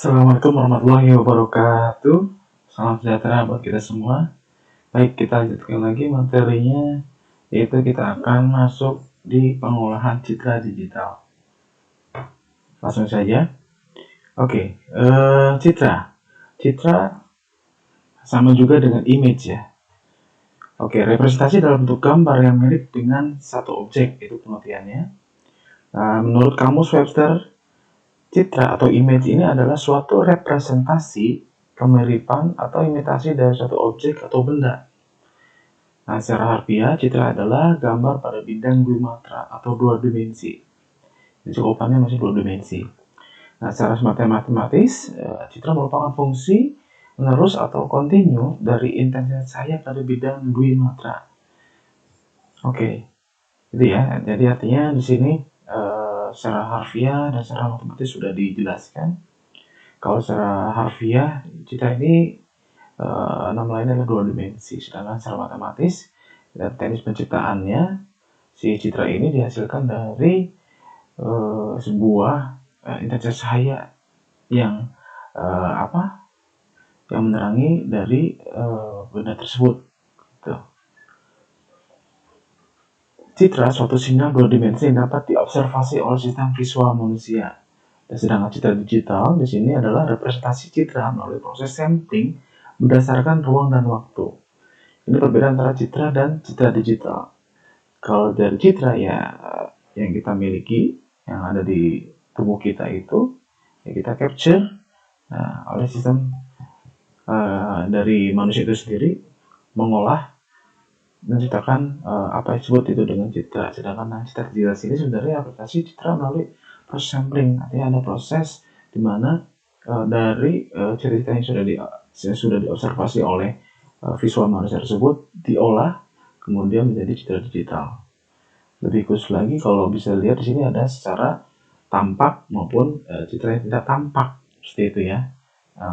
Assalamualaikum warahmatullahi wabarakatuh. Salam sejahtera buat kita semua. Baik, kita lanjutkan lagi materinya, yaitu kita akan masuk di pengolahan citra digital. Langsung saja. Oke, citra sama juga dengan image ya. Oke, representasi dalam bentuk gambar yang mirip dengan satu objek, itu pengertiannya. Menurut Kamus Webster, citra atau image ini adalah suatu representasi, kemiripan, atau imitasi dari suatu objek atau benda. Nah, secara harfiah, citra adalah gambar pada bidang dwimatra atau dua dimensi. Cakupannya masih dua dimensi. Nah, secara matematis, citra merupakan fungsi menerus atau kontinu dari intensitas cahaya pada bidang dwimatra. Oke, itu ya. Jadi artinya di sini secara harfiah dan secara matematis sudah dijelaskan. Kalau secara harfiah, citra ini nama lainnya adalah dua dimensi, sedangkan secara matematis dan teknis penciptaannya, si citra ini dihasilkan dari sebuah intensitas cahaya yang yang menerangi dari benda tersebut. Gitu. Citra suatu sinyal dua dimensi yang dapat diobservasi oleh sistem visual manusia. Dan sedangkan citra digital di sini adalah representasi citra melalui proses sampling berdasarkan ruang dan waktu. Ini perbedaan antara citra dan citra digital. Kalau dari citra ya yang kita miliki, yang ada di tubuh kita itu, ya kita capture oleh sistem dari manusia itu sendiri, mengolah, menciptakan apa yang disebut itu dengan citra. Sedangkan citra digital ini sebenarnya aplikasi citra melalui proses sampling. Artinya ada proses di mana dari citra yang sudah diobservasi oleh visual manusia tersebut diolah kemudian menjadi citra digital. Lebih khusus lagi, kalau bisa lihat di sini ada secara tampak maupun citra yang tidak tampak, seperti itu ya.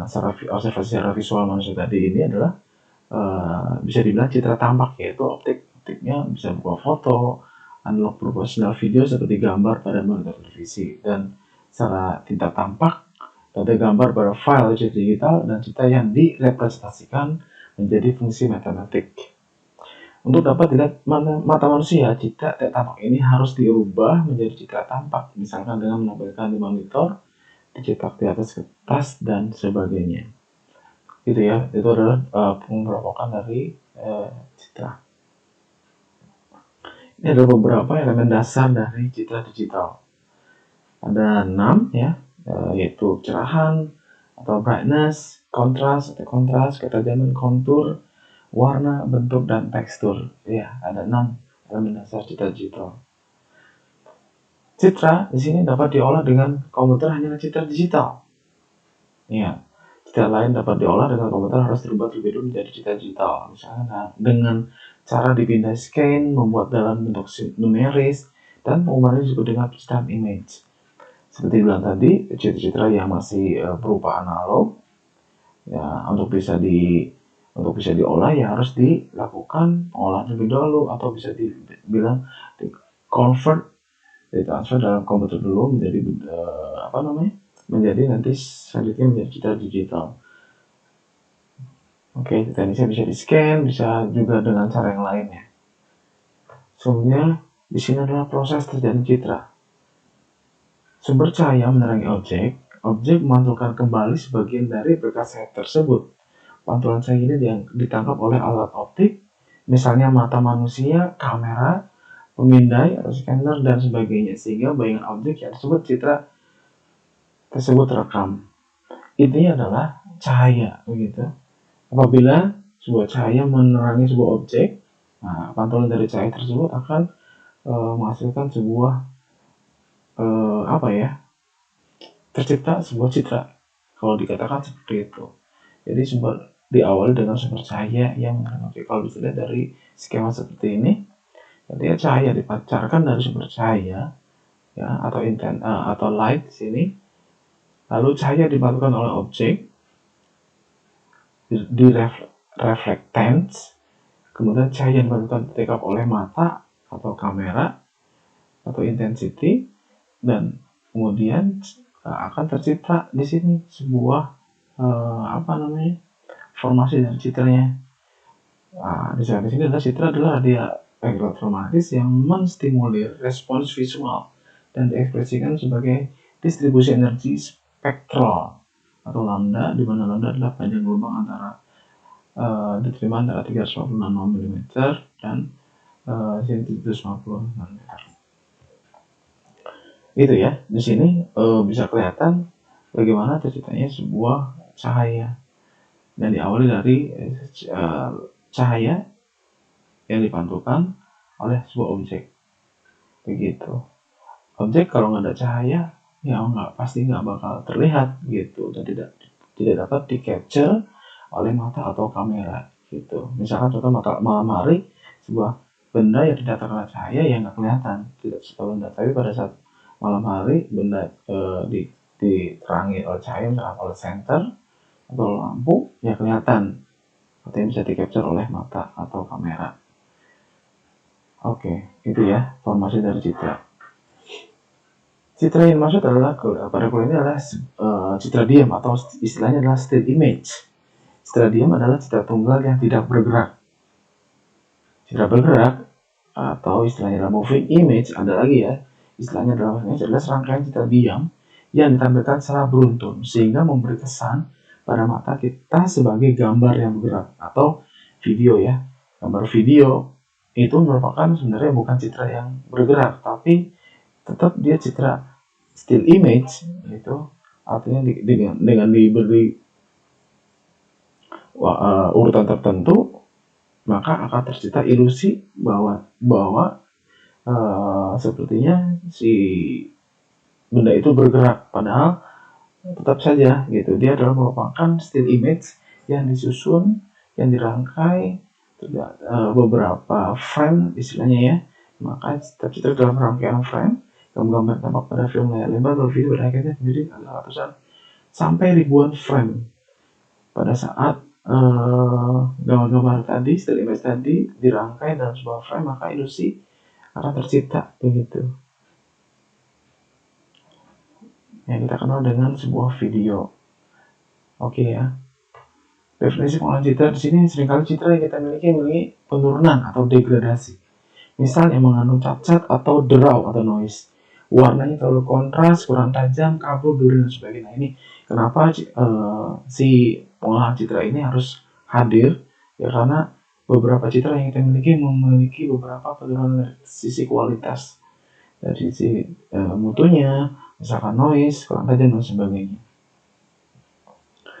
Secara observasi secara visual manusia tadi ini adalah bisa dibilang citra tampak, yaitu optiknya bisa berupa foto, analog berupa sinyal video seperti gambar pada monitor televisi, dan secara tidak tampak ada gambar pada file citra digital dan citra yang direpresentasikan menjadi fungsi matematik. Untuk dapat dilihat mata manusia, citra tidak tampak ini harus diubah menjadi citra tampak, misalkan dengan menampilkan di monitor, dicetak di atas kertas, dan sebagainya. Gitu ya, itu adalah pengelompokan dari citra. Ini adalah beberapa elemen dasar dari citra digital. Ada 6 ya, yaitu kecerahan atau brightness, kontras atau kontras, ketajaman kontur, warna, bentuk, dan tekstur. Ya, ada 6 elemen dasar citra digital. Citra di sini dapat diolah dengan komputer hanya citra digital. Ya, citra lain dapat diolah dengan komputer harus dirubah terlebih dahulu menjadi citra digital. Misalnya dengan cara dipindah scan, membuat dalam bentuk numeris, dan pengumuman disebut dengan custom image. Seperti bilang tadi, citra-citra yang masih berupa analog, ya untuk bisa diolah ya harus dilakukan pengolahan terlebih dahulu, atau bisa dibilang di convert, ditransfer dalam komputer dulu menjadi menjadi nanti selanjutnya menjadi citra digital. Oke, teknisnya bisa di scan, bisa juga dengan cara yang lainnya. Sebenarnya di sini adalah proses terjadi citra. Sumber cahaya menerangi objek memantulkan kembali sebagian dari berkas cahaya tersebut. Pantulan cahaya ini ditangkap oleh alat optik, misalnya mata manusia, kamera, pemindai atau scanner, dan sebagainya, sehingga bayangan objek yang disebut citra tersebut terekam. Intinya adalah cahaya, begitu. Apabila sebuah cahaya menerangi sebuah objek, pantulan dari cahaya tersebut akan menghasilkan sebuah tercipta sebuah citra. Kalau dikatakan seperti itu. Jadi diawali dengan sumber cahaya yang menerangi. Kalau bisa lihat dari skema seperti ini, jadi cahaya dipancarkan dari sumber cahaya, ya, atau light di sini. Lalu cahaya dipantulkan oleh objek di reflectance, kemudian cahaya dipantulkan ditangkap oleh mata atau kamera atau intensity, dan kemudian akan tercipta di sini sebuah formasi dari citranya. Nah, di sini adalah citra adalah dia elektromagnetis yang menstimulir respons visual dan diekspresikan sebagai distribusi energi spektral atau lambda, di mana lambda adalah panjang gelombang diterima antara 350 nanometer dan 750 nanometer. Itu ya, di sini bisa kelihatan bagaimana terciptanya sebuah cahaya dan diawali dari cahaya yang dipantulkan oleh sebuah objek. Begitu. Objek kalau nggak ada cahaya, ya pasti nggak bakal terlihat gitu, dan tidak dapat di capture oleh mata atau kamera gitu. Misalkan contoh malam hari, sebuah benda yang tidak terkena cahaya yang nggak kelihatan, tidak sebuah benda. Tapi pada saat malam hari benda diterangi oleh cahaya, misalkan oleh senter atau lampu, ya kelihatan. Artinya bisa di capture oleh mata atau kamera. Oke, itu ya formasi dari citra. Citra yang dimaksud adalah pada kuliah ini adalah citra diam atau istilahnya adalah still image. Citra diam adalah citra tunggal yang tidak bergerak. Citra bergerak atau istilahnya adalah moving image, ada lagi ya. Istilahnya adalah serangkaian citra diam yang ditampilkan secara beruntun sehingga memberi kesan pada mata kita sebagai gambar yang bergerak atau video ya. Gambar video itu merupakan sebenarnya bukan citra yang bergerak, tapi tetap dia citra still image, itu artinya dengan diberi urutan tertentu, maka akan tercipta ilusi bahwa sepertinya si benda itu bergerak, padahal tetap saja gitu dia adalah merupakan still image yang disusun, yang dirangkai beberapa frame istilahnya ya. Maka tercipta dalam rangkaian frame gambar tampak pada film layar lebar atau video pada akhirnya sendiri ada ratusan sampai ribuan frame. Pada saat gambar-gambar tadi, still image tadi dirangkai dalam sebuah frame, maka ilusi akan tercipta begitu. Yang kita kenal dengan sebuah video. Oke ya. Definisi pengolahan citra di sini, seringkali citra yang kita miliki penurunan atau degradasi. Misal yang mengandung cacat atau derau atau noise. Warnanya terlalu kontras, kurang tajam, kabur, duri, dan sebagainya. Ini kenapa si pengolahan citra ini harus hadir? Ya karena beberapa citra yang kita miliki memiliki beberapa penurunan dari sisi kualitas, dari sisi mutunya, misalkan noise, kurang tajam, dan sebagainya.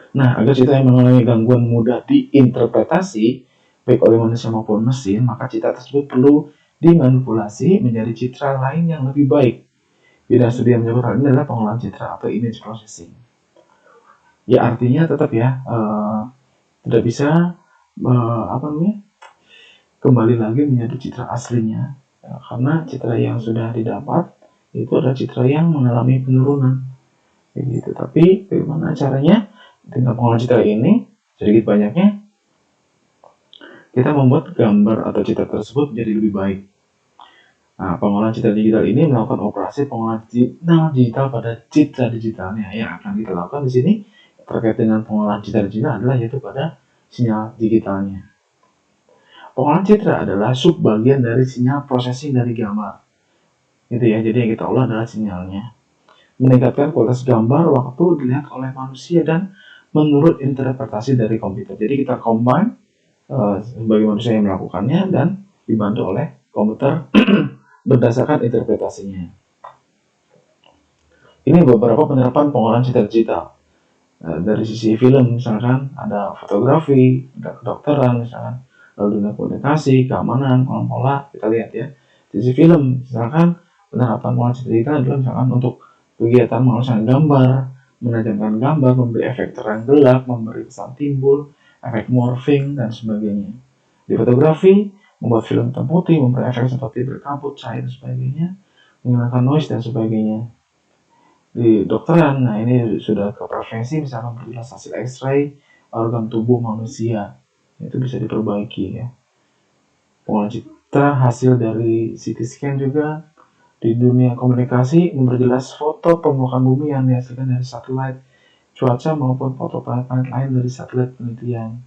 Nah, agar citra yang mengalami gangguan mudah diinterpretasi baik oleh manusia maupun mesin, maka citra tersebut perlu dimanipulasi menjadi citra lain yang lebih baik. Bidang studi yang menyebut hal ini adalah pengolahan citra atau image processing. Ya artinya tetap ya tidak bisa kembali lagi menjadi citra aslinya ya, karena citra yang sudah didapat itu adalah citra yang mengalami penurunan. Begitu. Tapi bagaimana caranya dengan pengolahan citra ini sedikit banyaknya kita membuat gambar atau citra tersebut menjadi lebih baik. Nah, pengolahan citra digital ini melakukan operasi pengolahan digital pada citra digitalnya. Yang akan kita lakukan di sini terkait dengan pengolahan citra digital adalah yaitu pada sinyal digitalnya. Pengolahan citra adalah subbagian dari sinyal processing dari gambar. Gitu ya. Jadi yang kita olah adalah sinyalnya. Meningkatkan kualitas gambar waktu dilihat oleh manusia dan menurut interpretasi dari komputer. Jadi kita combine sebagai manusia yang melakukannya dan dibantu oleh komputer berdasarkan interpretasinya. Ini beberapa penerapan pengolahan citra digital. Dari sisi film, misalkan ada fotografi, ada kedokteran, misalkan, lalu dunia komunikasi, keamanan, pola, kita lihat ya. Di sisi film, misalkan penerapan pengolahan citra digital adalah misalkan untuk kegiatan mengeluarkan gambar, menajamkan gambar, memberi efek terang gelap, memberi kesan timbul, efek morphing, dan sebagainya. Di fotografi, membuat film hitam putih, memberi efek seperti berkabut, cair, dan sebagainya, menghilangkan noise, dan sebagainya. Di dokteran, nah ini sudah ke prevensi, misalkan berilas hasil X-ray organ tubuh manusia, itu bisa diperbaiki ya. Pengolahan citra hasil dari CT scan juga Di dunia komunikasi, memperjelas foto permukaan bumi yang dihasilkan dari satelit cuaca maupun foto planet-planet lain dari satelit penelitian.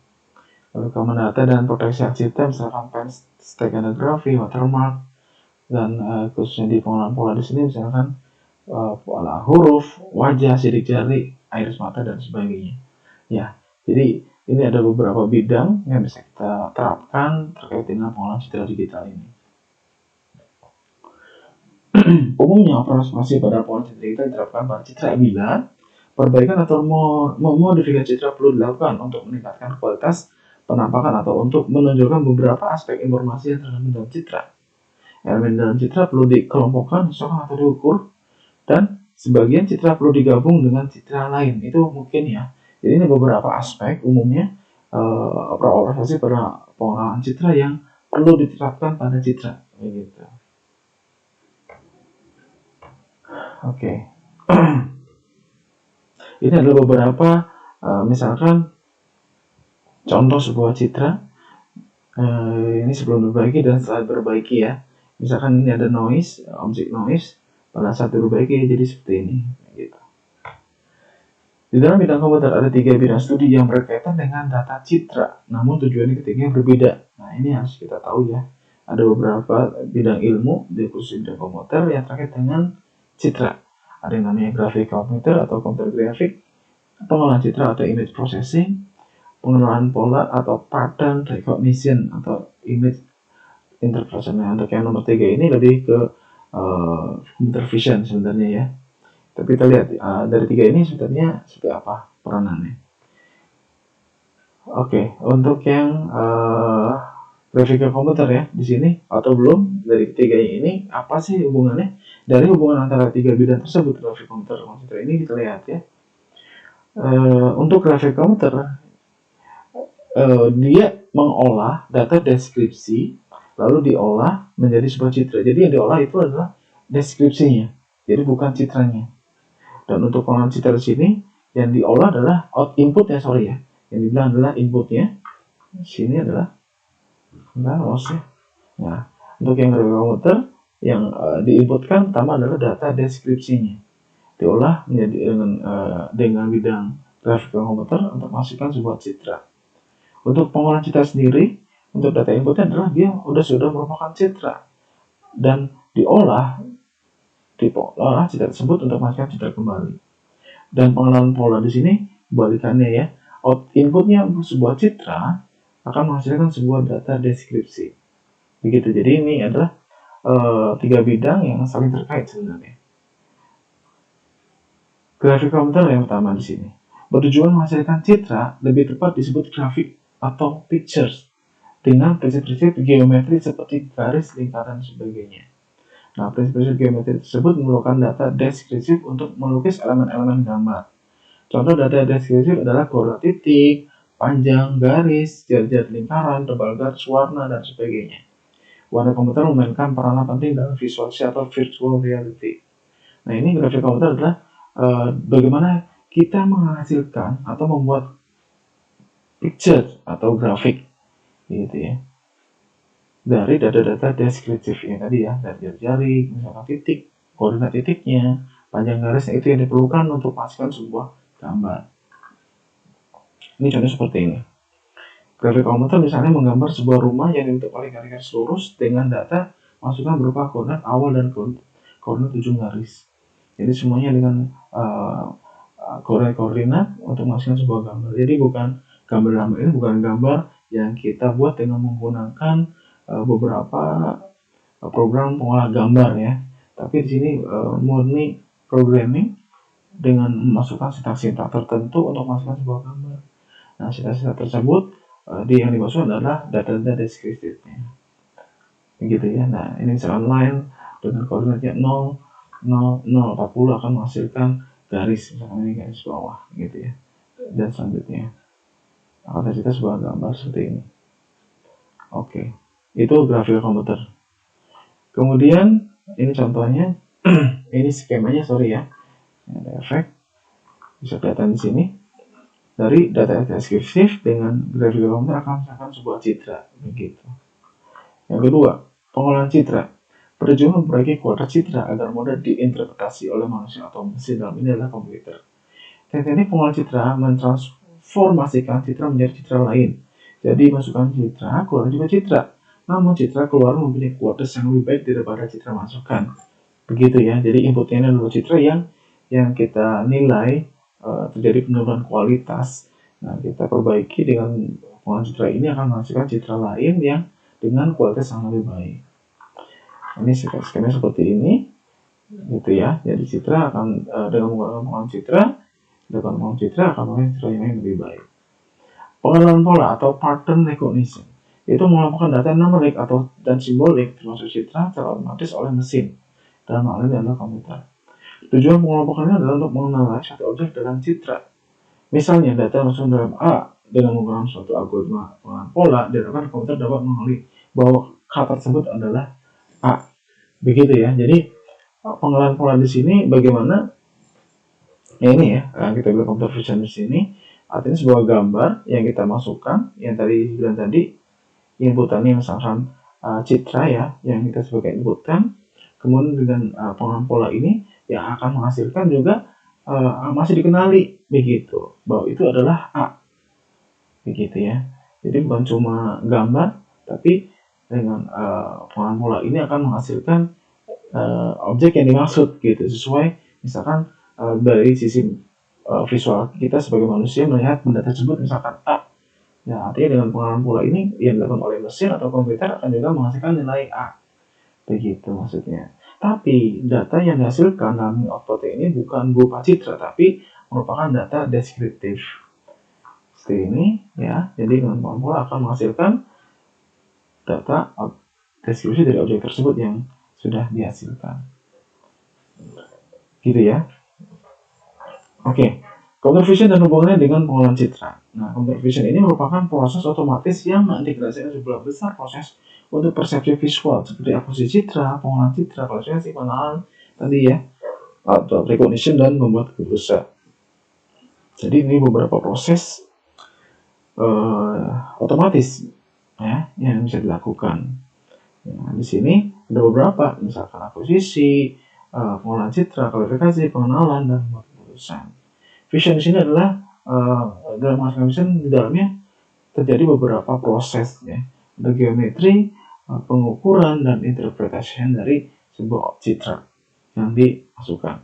Lalu keamanan data dan proteksi hak cipta, misalkan pen steganography, watermark, dan khususnya di pengolahan pola di sini misalkan pola huruf, wajah, sidik jari, iris mata, dan sebagainya. Ya, jadi ini ada beberapa bidang yang bisa kita terapkan terkait dengan pengolahan citra digital ini. Umumnya operasi pada pengolahan citra digital diterapkan pada citra bila perbaikan atau memodifikasi citra perlu dilakukan untuk meningkatkan kualitas penampakan atau untuk menunjukkan beberapa aspek informasi yang terkandung dalam citra. Elemen dalam citra perlu dikelompokkan, disorot atau diukur, dan sebagian citra perlu digabung dengan citra lain. Itu mungkin ya. Jadi ini beberapa aspek umumnya operasi pada pengolahan citra yang perlu diterapkan pada citra. Begitu. Oke. Ini adalah beberapa misalkan contoh sebuah citra. Ini sebelum diperbaiki dan setelah diperbaiki ya. Misalkan ini ada noise, objek noise, pada saat diperbaiki jadi seperti ini. Gitu. Di dalam bidang komputer ada 3 bidang studi yang berkaitan dengan data citra, namun tujuannya ketiganya berbeda. Nah ini harus kita tahu ya. Ada beberapa bidang ilmu di khusus bidang komputer yang terkait dengan citra. Ada yang namanya graphic computer atau computer graphic, pengolahan citra atau image processing, pengenalan pola atau pattern recognition atau image interpretation. Nah, untuk yang nomor 3 ini lebih ke computer vision sebenarnya ya. Tapi kita lihat dari 3 ini sebenarnya seperti apa peranannya. Oke, untuk yang graphical komputer ya di sini atau belum dari ketiga ini apa sih hubungannya? Dari hubungan antara 3 bidang tersebut, graphic komputer ini kita lihat ya. Untuk graphic komputer dia mengolah data deskripsi lalu diolah menjadi sebuah citra. Jadi yang diolah itu adalah deskripsinya, jadi bukan citranya. Dan untuk pengolahan citra di sini yang diolah adalah inputnya, yang dibilang adalah inputnya. Di sini adalah ya. Nah, untuk yang graphic komputer yang diinputkan pertama adalah data deskripsinya, diolah menjadi dengan bidang graphic komputer untuk menghasilkan sebuah citra. Untuk pengolahan citra sendiri, untuk data inputnya adalah dia sudah merupakan citra dan diolah citra tersebut untuk menghasilkan citra kembali. Dan pengenalan pola di sini kebalikannya ya. Inputnya sebuah citra akan menghasilkan sebuah data deskripsi. Begitu. Jadi ini adalah 3 bidang yang saling terkait sebenarnya. Graphic komputer yang pertama di sini bertujuan menghasilkan citra, lebih tepat disebut grafik atau pictures, dengan prinsip-prinsip geometri seperti garis, lingkaran, dan sebagainya. Nah, prinsip-prinsip geometri tersebut memerlukan data deskriptif untuk melukis elemen-elemen gambar. Contoh data deskriptif adalah koordinat titik, panjang garis, jar-jar lingkaran, tebal garis, warna, dan sebagainya. Warna komputer memainkan peranan penting dalam visualisasi atau virtual reality. Nah, ini grafik komputer adalah bagaimana kita menghasilkan atau membuat picture atau grafik gitu ya dari data-data deskriptifnya tadi ya, dari jari, misalkan titik, koordinat titiknya, panjang garisnya, itu yang diperlukan untuk menghasilkan sebuah gambar. Ini contoh seperti ini. Grafik komputer misalnya menggambar sebuah rumah yang dibentuk oleh garis lurus dengan data masukan berupa koordinat awal dan koordinat ujung garis. Jadi semuanya dengan koordinat untuk menghasilkan sebuah gambar. Jadi bukan gambar ini bukan gambar yang kita buat dengan menggunakan beberapa program pengolah gambar ya. Tapi di sini murni programming dengan memasukkan sintak-sintak tertentu untuk menghasilkan sebuah gambar. Nah, sintak-sintak tersebut yang dimaksud adalah data-data deskriptifnya. Begitu ya. Nah, ini misalkan line dengan koordinatnya 0, 0, 0, 40 akan menghasilkan garis, misalkan ini garis bawah gitu ya. Dan selanjutnya akan kita sebuah gambar seperti ini. Oke, itu grafik komputer. Kemudian ini contohnya, ini skemanya ya. Ada efek, bisa kelihatan di sini. Dari data deskriptif dengan grafik komputer akan menghasilkan sebuah citra, begitu. Yang kedua, pengolahan citra. bertujuan memperbaiki kualitas citra agar mudah diinterpretasi oleh manusia atau mesin. Dalam ini adalah komputer. Teknik pengolahan citra mentransformasikan citra menjadi citra lain. Jadi masukkan citra, keluar juga citra. Namun citra keluar mempunyai kualitas yang lebih baik daripada citra masukkan. Begitu ya. Jadi inputnya adalah citra yang kita nilai terjadi penurunan kualitas. Nah, kita perbaiki dengan pengolahan citra ini akan menghasilkan citra lain yang dengan kualitas yang lebih baik. Ini skemanya seperti ini, gitu ya. Jadi citra akan dengan menggunakan pengolahan citra akan menghasilkan citra yang lebih baik. Pengenalan pola atau pattern recognition itu mengelompokkan data numerik dan simbolik termasuk citra secara otomatis oleh mesin. Dalam hal ini adalah komputer. Tujuan pengelompokannya adalah untuk mengenali satu objek dalam citra. Misalnya data masuk dalam A dengan menggunakan suatu algoritma pengenalan pola, diharapkan komputer dapat mengenali bahwa kata tersebut adalah A. Begitu ya. Jadi pengenalan pola di sini bagaimana? Ini ya, kita bilang computer vision di sini. Artinya sebuah gambar yang kita masukkan, yang tadi bilang tadi, inputannya misalkan citra ya, yang kita sebagai inputan. Kemudian dengan pengenalan pola ini yang akan menghasilkan juga masih dikenali begitu bahwa itu adalah A, begitu ya. Jadi bukan cuma gambar, tapi dengan pengenalan pola ini akan menghasilkan objek yang dimaksud gitu, sesuai misalkan dari sisi visual kita sebagai manusia melihat benda tersebut misalkan A. Ya, artinya dengan pengenalan pola ini yang dilakukan oleh mesin atau komputer akan juga menghasilkan nilai A. Begitu maksudnya. Tapi data yang dihasilkan dalam output ini bukan berupa citra, tapi merupakan data deskriptif. Seperti ini ya. Jadi dengan pengenalan pola akan menghasilkan data deskripsi dari objek tersebut yang sudah dihasilkan. Gitu ya. Oke. Computer vision dan hubungannya dengan pengolahan citra. Nah, computer vision ini merupakan proses otomatis yang mengintegrasikan jumlah besar proses untuk persepsi visual seperti akuisisi citra, pengolahan citra, klasifikasi, pengenalan tadi ya, atau recognition dan membuat keputusan. Jadi ini beberapa proses otomatis ya yang bisa dilakukan. Nah, di sini ada beberapa, misalkan akuisisi, pengolahan citra, klasifikasi, pengenalan dan membuat keputusan. Vision di sini adalah dalam menghasilkan vision di dalamnya terjadi beberapa proses ya, ada geometri, pengukuran dan interpretasi dari sebuah citra yang dimasukkan.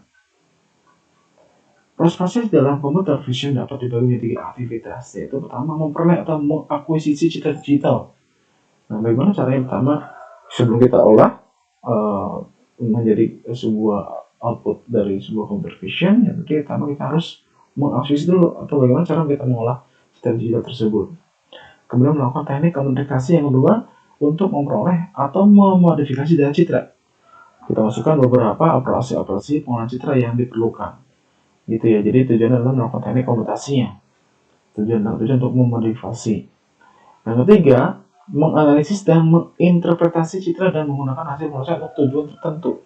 Proses dalam computer vision dapat dibagi menjadi 3 aktivitas, yaitu pertama memperoleh atau mengakuisisi citra digital. Nah, bagaimana caranya? Pertama, sebelum kita olah menjadi sebuah output dari sebuah computer vision, yang pertama kita harus mengakuisisi dulu atau bagaimana cara kita mengolah citra digital tersebut. Kemudian melakukan teknik komunikasi yang kedua untuk memperoleh atau memodifikasi data citra. Kita masukkan beberapa operasi pengolahan citra yang diperlukan. Gitu ya. Jadi tujuannya adalah melakukan teknik komputasinya. Tujuan untuk memodifikasi. Yang ketiga, menganalisis dan menginterpretasi citra dan menggunakan hasil proses untuk tujuan tertentu.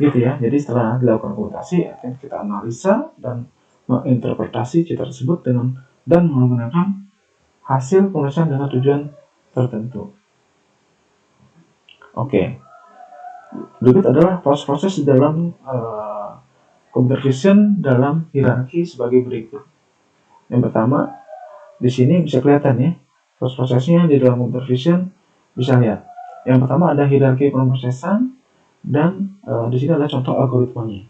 Gitu ya. Jadi setelah dilakukan komputasi, kita analisa dan menginterpretasi citra tersebut dan menggunakan hasil penulisan dengan tujuan tertentu. Oke. Berikut adalah proses-proses dalam computer vision dalam hierarki sebagai berikut. Yang pertama, di sini bisa kelihatan ya, proses-prosesnya di dalam computer vision bisa lihat. Yang pertama ada hierarki pemrosesan dan di sini adalah contoh algoritmanya.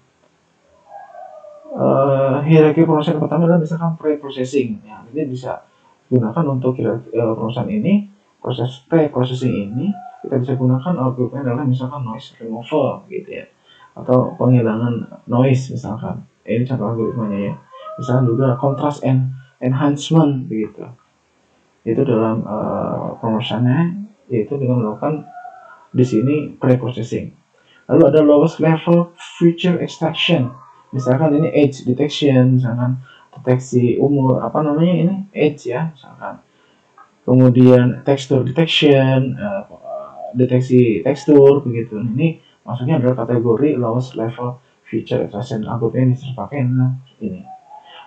Hierarki proses pertama adalah misalkan pre-processing. Ya, ini bisa gunakan untuk proses ini, proses pre-processing ini kita bisa gunakan algoritma adalah misalkan noise removal gitu ya, atau penghilangan noise misalkan. Ini contoh algoritmanya ya. Misalkan juga contrast and enhancement begitu. Itu dalam pemrosesannya, yaitu dengan melakukan di sini pre-processing. Lalu ada lowest level feature extraction. Misalkan ini age detection, misalkan deteksi umur, ini age ya, misalkan. Kemudian texture detection, deteksi tekstur begitu. Ini maksudnya adalah kategori lowest level feature extraction. Algoritma yang dipakai ini.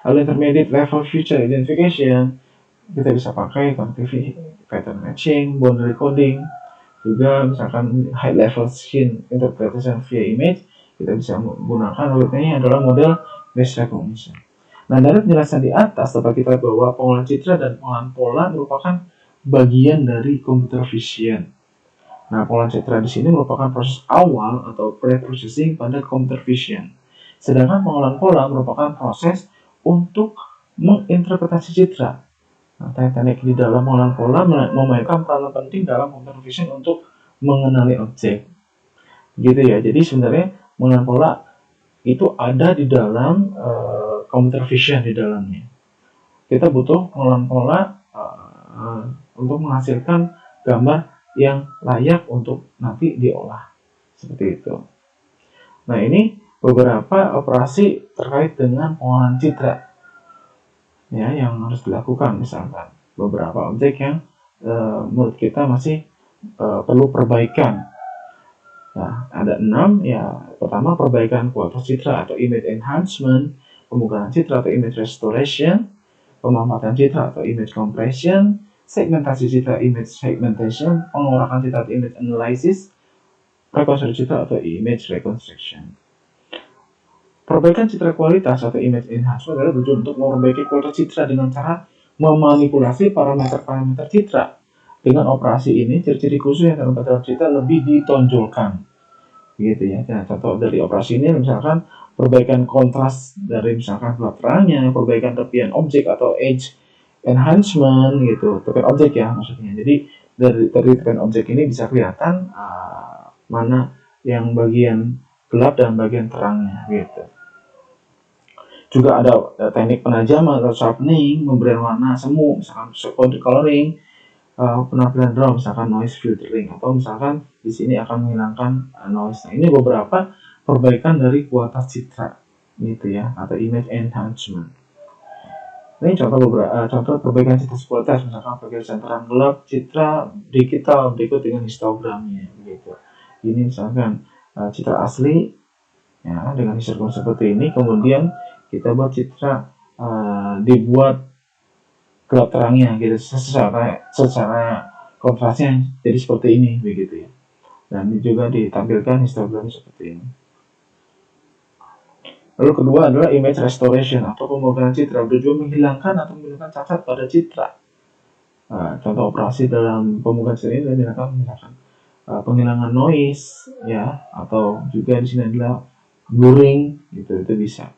Lalu intermediate level feature identification, kita bisa pakai connectivity, pattern matching, boundary coding, Juga misalkan high level scene interpretation via image, kita bisa menggunakan ini adalah model face recognition. Nah, dari penjelasan di atas dapat kita bahwa pengolahan citra dan pengolahan pola merupakan bagian dari computer vision. Nah, pengolahan citra di sini merupakan proses awal atau pre-processing pada computer vision. Sedangkan pengolahan pola merupakan proses untuk menginterpretasi citra. Nah, teknik di dalam pengolahan pola memainkan peran penting dalam computer vision untuk mengenali objek. Gitu ya. Jadi sebenarnya pengolahan pola itu ada di dalam computer vision di dalamnya. Kita butuh pengolahan pola untuk menghasilkan gambar yang layak untuk nanti diolah. Seperti itu. Nah, ini beberapa operasi terkait dengan pengolahan citra ya yang harus dilakukan. Misalkan beberapa objek yang menurut kita masih perlu perbaikan. Nah, ada 6 ya. Pertama, perbaikan kualitas citra atau image enhancement, pemugaran citra atau image restoration, pemanfaatan citra atau image compression, segmentasi citra image segmentation, pengolahan citra atau image analysis, rekonstruksi citra atau image reconstruction. Perbaikan citra kualitas atau image enhancement adalah tujuan untuk memperbaiki kualitas citra dengan cara memanipulasi parameter-parameter citra. Dengan operasi ini, ciri-ciri khusus yang terdapat dalam citra lebih ditonjolkan. Gitu ya. Nah, contoh dari operasi ini misalkan perbaikan kontras dari misalkan gelap terangnya, perbaikan tepian objek atau edge enhancement gitu, tepian objek ya maksudnya. Jadi dari tepian objek ini bisa kelihatan mana yang bagian gelap dan bagian terangnya gitu. Juga ada teknik penajaman atau sharpening, memberi warna semu, misalkan secondary coloring, penampilan draw, misalkan noise filtering, atau misalkan di sini akan menghilangkan noise. Nah, ini beberapa perbaikan dari kualitas citra, gitu ya, atau image enhancement. Ini contoh perbaikan citra kualitas, misalkan perbaikan terang gelap citra digital berikut dengan histogramnya, gitu. Ini misalkan citra asli, ya, dengan histogram seperti ini, kemudian kita buat citra dibuat gelap terangnya gitu secara kontrasnya jadi seperti ini begitu ya, dan juga ditampilkan histogram seperti ini. Lalu kedua adalah image restoration atau pemugaran citra, bertujuan menghilangkan atau menghilangkan cacat pada citra. Contoh operasi dalam pemugaran citra ini adalah misalkan penghilangan noise ya, atau juga di sini adalah blurring gitu, itu bisa.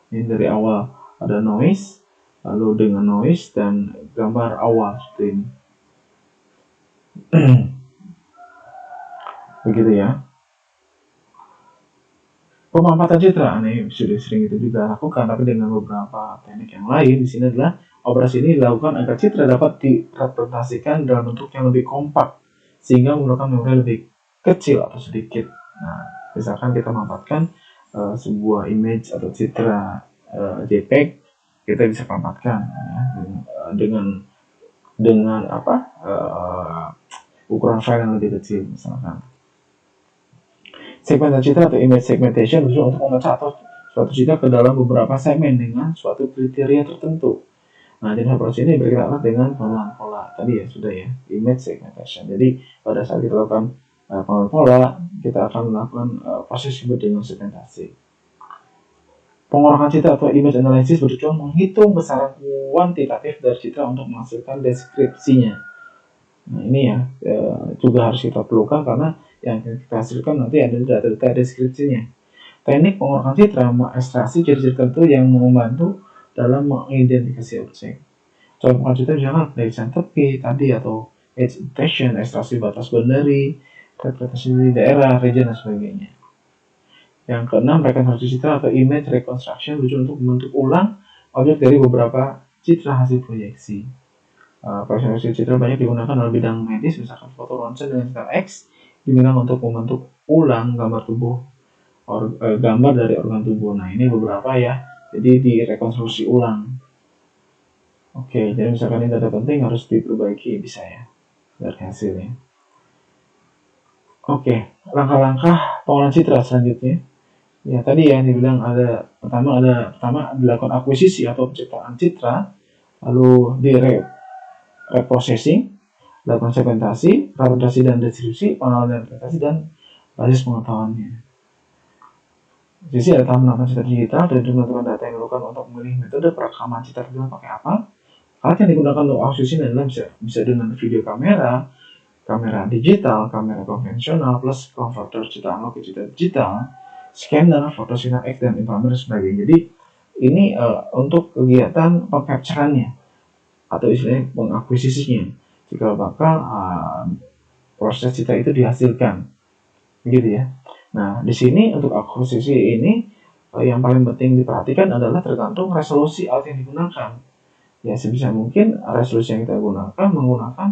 Ini dari awal ada noise, lalu dengan noise dan gambar awal seperti ini. Begitu ya. Pemanfaatan citra ini sudah sering itu juga lakukan, tapi dengan beberapa teknik yang lain. Di sini adalah operasi ini dilakukan agar citra dapat direpresentasikan dalam bentuk yang lebih kompak sehingga menggunakan memori lebih kecil atau sedikit. Nah, misalkan kita memanfaatkan sebuah image atau citra JPEG, kita bisa pampatkan ya, dengan ukuran file yang lebih kecil misalkan. Segmentasi citra atau image segmentation bertujuan untuk memecah atau suatu citra ke dalam beberapa segmen dengan suatu kriteria tertentu. Nah, jenis operasi ini berkaitan dengan pengolahan pola. Tadi ya sudah ya, image segmentation. Jadi pada saat kita lakukan pengolahan pola, kita akan melakukan proses disebut dengan segmentasi. Pengolahan citra atau image analysis bertujuan menghitung besaran kuantitatif dari citra untuk menghasilkan deskripsinya. Nah, ini ya juga harus kita perlukan karena yang kita hasilkan nanti ada data-data deskripsinya. Teknik pengolahan citra mengekstraksi ciri-ciri tertentu yang membantu dalam mengidentifikasi objek. Contoh pengolahan citra misalkan pemeriksaan tepi tadi atau edge detection, ekstraksi batas boundary, interpretasi daerah, region dan sebagainya. Yang keenam, rekonstruksi citra atau image reconstruction bertujuan untuk membentuk ulang objek dari beberapa citra hasil proyeksi. Rekonstruksi citra banyak digunakan dalam bidang medis, misalkan foto ronsen dengan citra X digunakan untuk membentuk ulang gambar tubuh, gambar dari organ tubuh. Nah, ini beberapa ya, jadi direkonstruksi ulang. Oke, jadi misalkan ini data penting harus diperbaiki, bisa ya dari hasilnya. Oke, langkah-langkah pengolahan citra selanjutnya. Ya, tadi ya dibilang pertama dilakukan akuisisi atau penciptaan citra, lalu di reprocessing, lakukan segmentasi, representasi dan deskripsi, pengenalan dan interpretasi, dan basis pengetahuannya. Sisi ada tahap melakukan citra digital dan menentukan data yang diperlukan untuk memilih metode perekaman citra digital pakai apa. Alat yang digunakan untuk akusisi adalah bisa dengan video kamera, kamera digital, kamera konvensional, plus konverter citra analog ke citra digital, scanner, foto sinar X, dan inframerah dan sebagainya. Jadi ini untuk kegiatan pengcapturannya atau istilahnya pengakuisisinya. Jika bakal proses citra itu dihasilkan, begitu ya. Nah, di sini untuk akuisisi ini yang paling penting diperhatikan adalah tergantung resolusi alat yang digunakan. Ya, sebisa mungkin resolusi yang kita gunakan menggunakan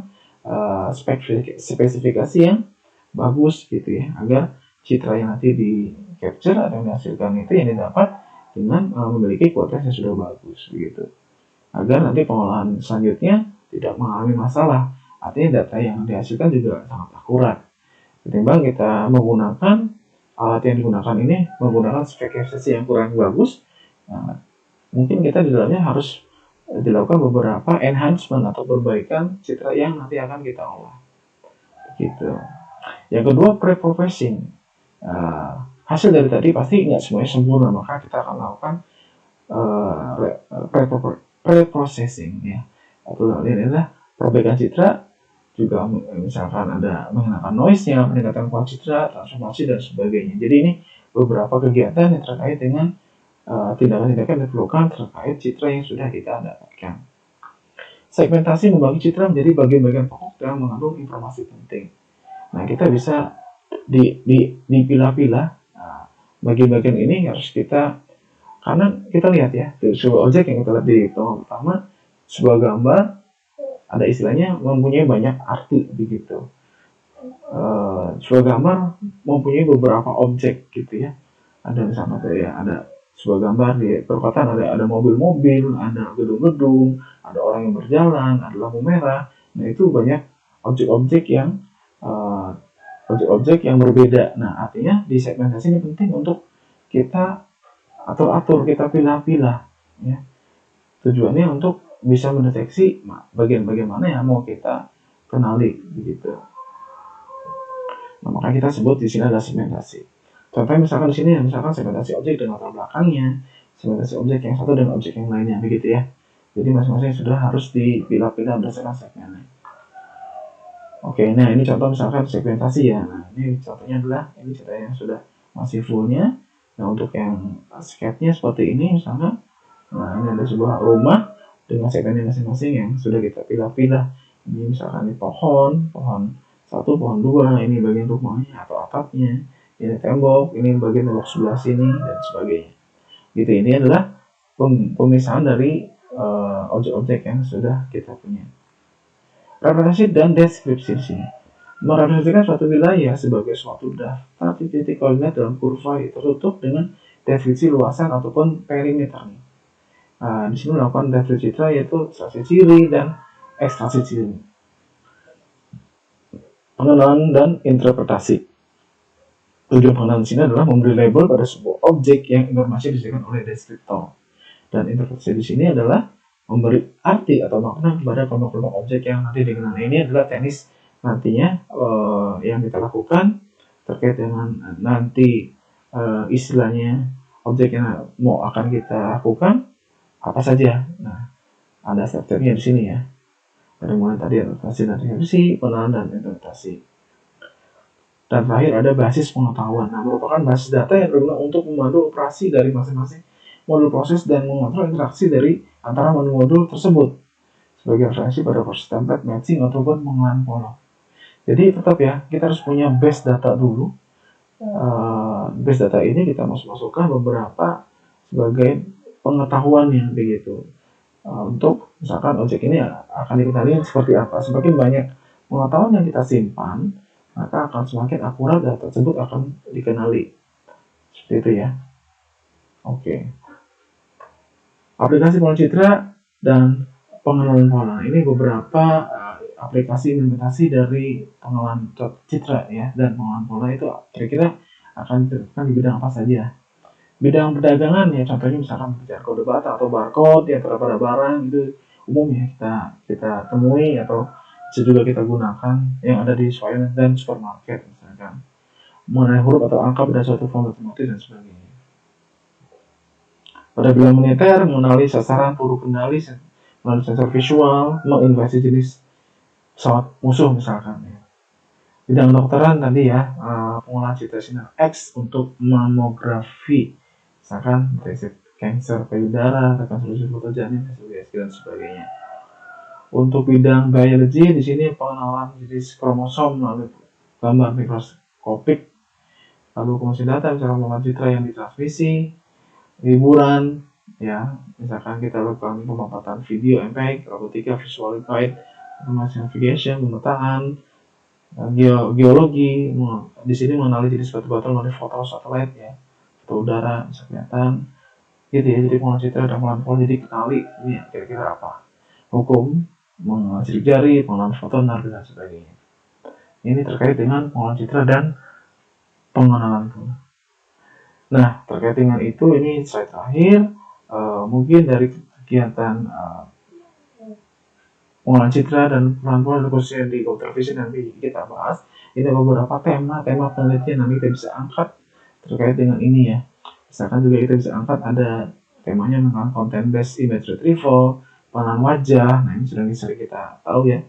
spesifikasi yang bagus gitu ya, agar citra yang nanti di capture atau yang dihasilkan itu yang didapat dengan memiliki kualitas yang sudah bagus begitu, agar nanti pengolahan selanjutnya tidak mengalami masalah. Artinya data yang dihasilkan juga sangat akurat ketimbang kita menggunakan alat yang digunakan ini menggunakan spesifikasi yang kurang bagus. Nah, mungkin kita di dalamnya harus dilakukan beberapa enhancement atau perbaikan citra yang nanti akan kita olah. Gitu. Yang kedua, pre-processing. Hasil dari tadi pasti nggak semuanya sempurna, maka kita akan lakukan pre-processing ya. Atau ini adalah perbaikan citra, juga misalkan ada mengenakan noise-nya, peningkatan kualitas citra, transformasi, dan sebagainya. Jadi ini beberapa kegiatan yang terkait dengan tindakan-tindakan yang diperlukan terkait citra yang sudah kita dapatkan. Segmentasi membagi citra menjadi bagian-bagian pokok dan mengandung informasi penting. Nah, kita bisa dipilah-pilah. Nah, bagian-bagian ini harus kita, karena kita lihat ya, sebuah objek yang kita lihat di pertama, sebuah gambar ada istilahnya mempunyai banyak arti begitu. Sebuah gambar mempunyai beberapa objek gitu ya. Ada misalnya ada sebuah gambar di perkotaan, ada mobil-mobil, ada gedung-gedung, ada orang yang berjalan, ada lampu merah. Nah, itu banyak objek-objek yang berbeda. Nah, artinya di segmentasi ini penting untuk kita atur, kita pilah-pilah ya. Tujuannya untuk bisa mendeteksi bagian-bagian mana yang mau kita kenali begitu. Nah, maka kita sebut di sini ada segmentasi. Contohnya misalkan di sini misalkan segmentasi objek dengan latar belakangnya, segmentasi objek yang satu dan objek yang lainnya begitu ya. Jadi masing-masing sudah harus dipilah-pilah berdasarkan segmennya. Oke, nah ini contoh misalkan segmentasi ya. Nah, ini contohnya adalah ini cerita yang sudah masih fullnya. Nah, untuk yang sketnya seperti ini misalkan, nah ini ada sebuah rumah dengan segmennya masing-masing yang sudah kita pilah-pilah. Ini misalkan di pohon 1, pohon 2, ini bagian rumahnya atau atapnya, ini tembok, ini bagian tembok sebelah sini, dan sebagainya. Gitu, ini adalah pemisahan dari objek-objek yang sudah kita punya. Representasi dan deskripsi di sini. Merepresentasikan suatu wilayah sebagai suatu daftar titik koordinat dalam kurva tertutup dengan deskripsi luasan ataupun perimeternya. Di sini melakukan deskripsi citra yaitu ekstraksi ciri dan ekstraksi ciri. Pengenalan dan interpretasi. Tujuan pengenalan di sini adalah memberi label pada sebuah objek yang informasi disediakan oleh deskriptor. Dan interpretasi di sini adalah memberi arti atau makna kepada kelompok-kelompok objek yang nanti dikenal. Ini adalah teknis nantinya yang kita lakukan terkait dengan nanti istilahnya objek yang mau akan kita lakukan apa saja. Nah, ada step-stepnya di sini ya. Dari mulai tadi adaptasi dan deskripsi, pengenalan dan interpretasi. Dan terakhir ada basis pengetahuan. Nah, merupakan basis data yang berguna untuk memandu operasi dari masing-masing modul proses dan mengontrol interaksi dari antara modul tersebut sebagai referensi pada proses template, matching, ataupun pengenalan pola. Jadi tetap ya, kita harus punya base data dulu. Base data ini kita masukkan beberapa sebagai pengetahuannya begitu. Untuk misalkan objek ini akan dikenali seperti apa. Semakin banyak pengetahuan yang kita simpan, maka akan semakin akurat data tersebut akan dikenali. Seperti itu ya. Oke. Aplikasi pola citra dan pengenalan pola. Ini beberapa aplikasi implementasi dari pengenalan citra ya, dan pengenalan pola itu kira-kira akan diterapkan di bidang apa saja. Bidang perdagangan ya, contohnya misalkan pencarian kode bata atau barcode yang terdapat pada barang, itu umum ya kita temui atau bisa juga kita gunakan yang ada di swalayan dan supermarket misalkan mengenai huruf atau angka pada suatu form matematis dan sebagainya. Pada bidang militer, mengenali sasaran, peluru kendali, melalui sensor visual, menginvasi jenis pesawat musuh misalkan ya. Bidang dokteran tadi ya, pengolahan citra sinar X untuk mamografi, misalkan deteksi kanker payudara, rekonstruksi foto janin, dan sebagainya. Untuk bidang biologi di sini pengenalan jenis kromosom melalui gambar mikroskopik, lalu komunikasi data, misalkan pengolahan citra yang ditransmisi, hiburan, ya, misalkan kita lakukan pemaparan video, MPEG, robotika, visual guide, information navigation, pemetaan, geologi. Di sini mengenali jenis batu-batu melalui foto satelit ya, foto udara bisa kelihatan gitu ya. Jadi pengolahan citra dan pengolahan foto, jadi kenali ini kira-kira apa. Hukum, mengenal sidik jari, pengolahan foto, dan sebagainya. Ini terkait dengan pengolahan citra dan pengenalan foto. Nah, terkait dengan itu ini slide terakhir. Mungkin dari kegiatan pengolahan citra dan peran-peran khususnya di computer vision nanti kita bahas. Ini beberapa tema penelitian nanti kita bisa angkat terkait dengan ini ya. Misalkan juga kita bisa angkat ada temanya tentang content based image retrieval, peranan wajah. Nah, ini sudah sering kita tahu ya.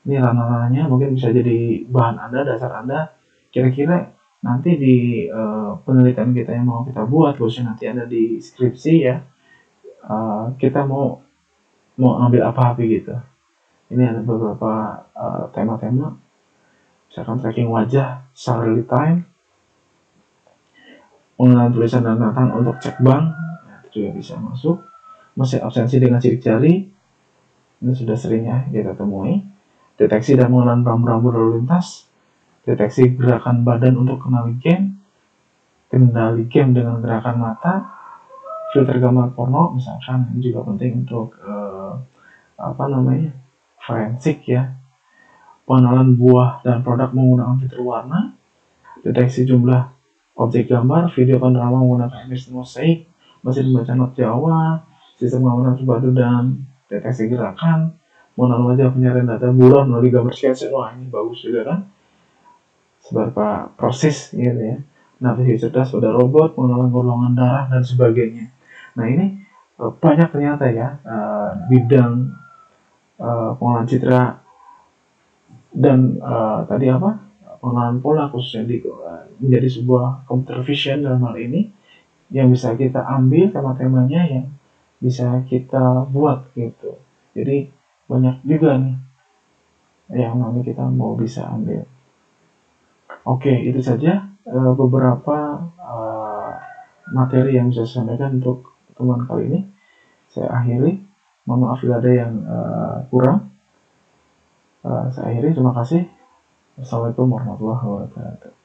Ini ranah-ranahnya mungkin bisa jadi bahan Anda, dasar Anda. Kira-kira nanti di penelitian kita yang mau kita buat, khususnya nanti ada di skripsi ya, kita mau ambil apa gitu. Ini ada beberapa tema-tema, misalkan tracking wajah secara real time, pengenalan tulisan dan tanda untuk cek bank, nah, itu juga bisa masuk. Mesin absensi dengan sidik jari, ini sudah sering ya kita temui. Deteksi dan pengenalan rambu-rambu lalu lintas, deteksi gerakan badan untuk kendali game dengan gerakan mata, filter gambar porno misalkan, ini juga penting untuk forensik ya. Pengenalan buah dan produk menggunakan fitur warna, deteksi jumlah objek gambar, video panorama menggunakan image mosaik, mesin membaca not Jawa, sistem pengamanan subbadu dan deteksi gerakan, mengenal wajah penyarian data bulan melalui gambar sketch. Wah, ini bagus juga kan, seberapa proses gitu ya. Navigasi cerdas pada robot, pengenalan golongan darah dan sebagainya. Nah, ini banyak ternyata ya bidang pengolahan citra dan tadi pengenalan pola khususnya menjadi sebuah computer vision dalam hal ini yang bisa kita ambil tema-temanya yang bisa kita buat gitu. Jadi banyak juga nih yang nanti kita mau bisa ambil. Oke, itu saja beberapa materi yang bisa saya sampaikan untuk teman kali ini. Saya akhiri. Mohon maaf bila ada yang kurang. Saya akhiri. Terima kasih. Assalamualaikum warahmatullahi wabarakatuh.